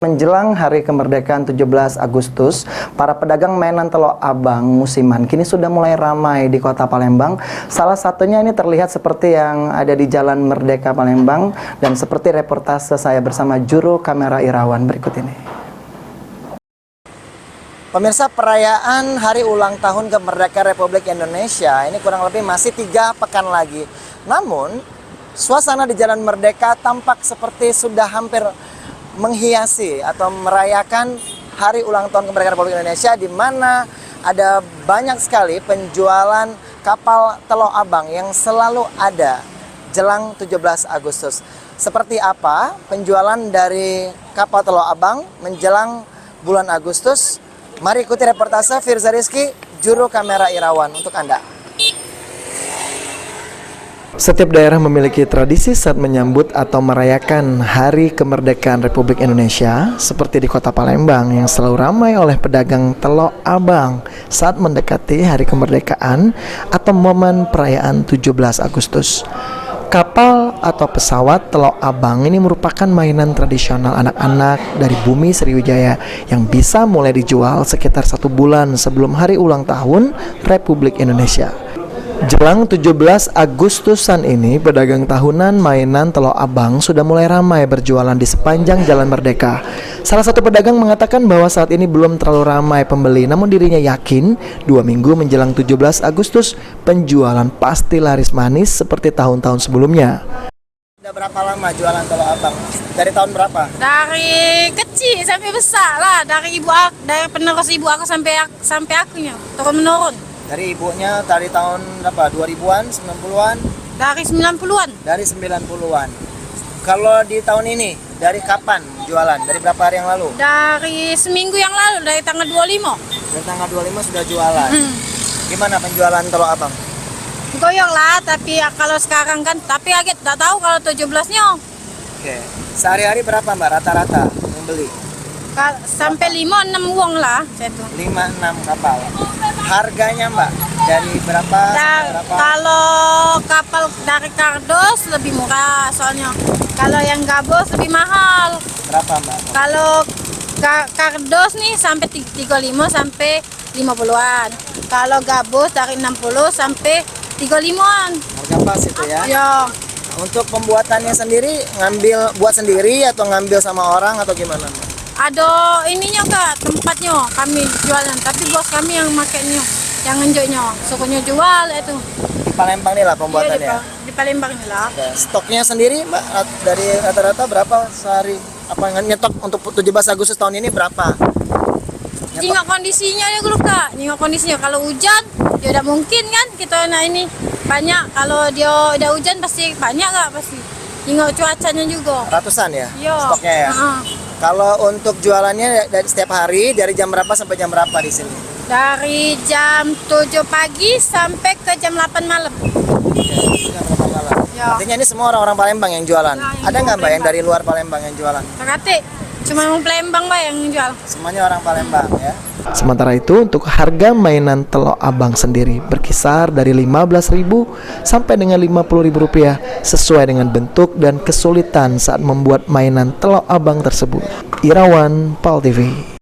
Menjelang Hari Kemerdekaan 17 Agustus, para pedagang mainan telok abang musiman kini sudah mulai ramai di kota Palembang. Salah satunya ini terlihat seperti yang ada di Jalan Merdeka Palembang, dan seperti reportase saya bersama juru kamera Irawan berikut ini. Pemirsa, perayaan Hari Ulang Tahun Kemerdekaan Republik Indonesia ini kurang lebih masih 3 pekan lagi. Namun, suasana di Jalan Merdeka tampak seperti sudah hampir menghiasi atau merayakan Hari Ulang Tahun Kemerdekaan Republik Indonesia, di mana ada banyak sekali penjualan kapal telok abang yang selalu ada jelang 17 Agustus. Seperti apa penjualan dari kapal telok abang menjelang bulan Agustus? Mari ikuti reportase Firza Rizky, juru kamera Irawan untuk Anda. Setiap daerah memiliki tradisi saat menyambut atau merayakan Hari Kemerdekaan Republik Indonesia, seperti di kota Palembang yang selalu ramai oleh pedagang telok abang saat mendekati Hari Kemerdekaan atau momen perayaan 17 Agustus. Kapal atau pesawat telok abang ini merupakan mainan tradisional anak-anak dari bumi Sriwijaya yang bisa mulai dijual sekitar 1 bulan sebelum Hari Ulang Tahun Republik Indonesia. Jelang 17 Agustusan ini, pedagang tahunan mainan telok abang sudah mulai ramai berjualan di sepanjang Jalan Merdeka. Salah satu pedagang mengatakan bahwa saat ini belum terlalu ramai pembeli, namun dirinya yakin 2 minggu menjelang 17 Agustus, penjualan pasti laris manis seperti tahun-tahun sebelumnya. Sudah berapa lama jualan telok abang? Dari tahun berapa? Dari kecil sampai besar lah, dari penerus ibu aku sampai akunya, turun menurun. Dari ibunya dari tahun berapa? 2000-an, 90-an? Dari 90-an. Dari 90-an. Kalau di tahun ini, dari kapan jualan? Dari berapa hari yang lalu? Dari seminggu yang lalu, dari tanggal 25. Dari tanggal 25 sudah jualan. Gimana penjualan telok abang? Goyang lah, tapi kalau sekarang kan, tapi agak tak tahu kalau 17-nya. Oke. Sehari-hari berapa Mbak rata-rata membeli? Sampai 5-6 uang lah, saya tuh. 5-6 kapal. Harganya Mbak, dari berapa sampai berapa? Kalau kapal dari Kardos lebih murah soalnya. Kalau yang gabus lebih mahal. Berapa Mbak? Kalau Kardos nih sampai 35 sampai 50-an. Kalau gabus dari 60 sampai 35-an. Harga pas itu ya? Ya. Untuk pembuatannya sendiri, buat sendiri atau ngambil sama orang atau gimana Mbak? Ada ininya Kak, tempatnya kami jualan, tapi bos kami yang makainya, yang ngenjoknya, sukunya jual itu. Di Palembang nih lah pembuatannya? Iya, di Palembang nih lah. Stoknya sendiri Mbak, dari rata-rata berapa sehari? Apa nyetok untuk 17 Agustus tahun ini berapa? Jika kondisinya ya Kak, jika kondisinya kalau hujan, ya udah mungkin kan kita ini banyak. Kalau dia udah hujan pasti banyak Kak, pasti. Jika cuacanya juga. Ratusan ya? Yo. Stoknya ya? Kalau untuk jualannya dari setiap hari, dari jam berapa sampai jam berapa di sini? Dari jam 7 pagi sampai ke jam 8 malam. Oke, jam 8 malam. Ya. Artinya ini semua orang-orang Palembang yang jualan? Ya, ada nggak Mbak yang dari luar Palembang yang jualan? Terkati, cuma orang Palembang Mbak yang jual. Semuanya orang Palembang ya? Sementara itu, untuk harga mainan telok abang sendiri berkisar dari Rp15.000 sampai dengan Rp50.000 sesuai dengan bentuk dan kesulitan saat membuat mainan telok abang tersebut. Irawan, PAL TV.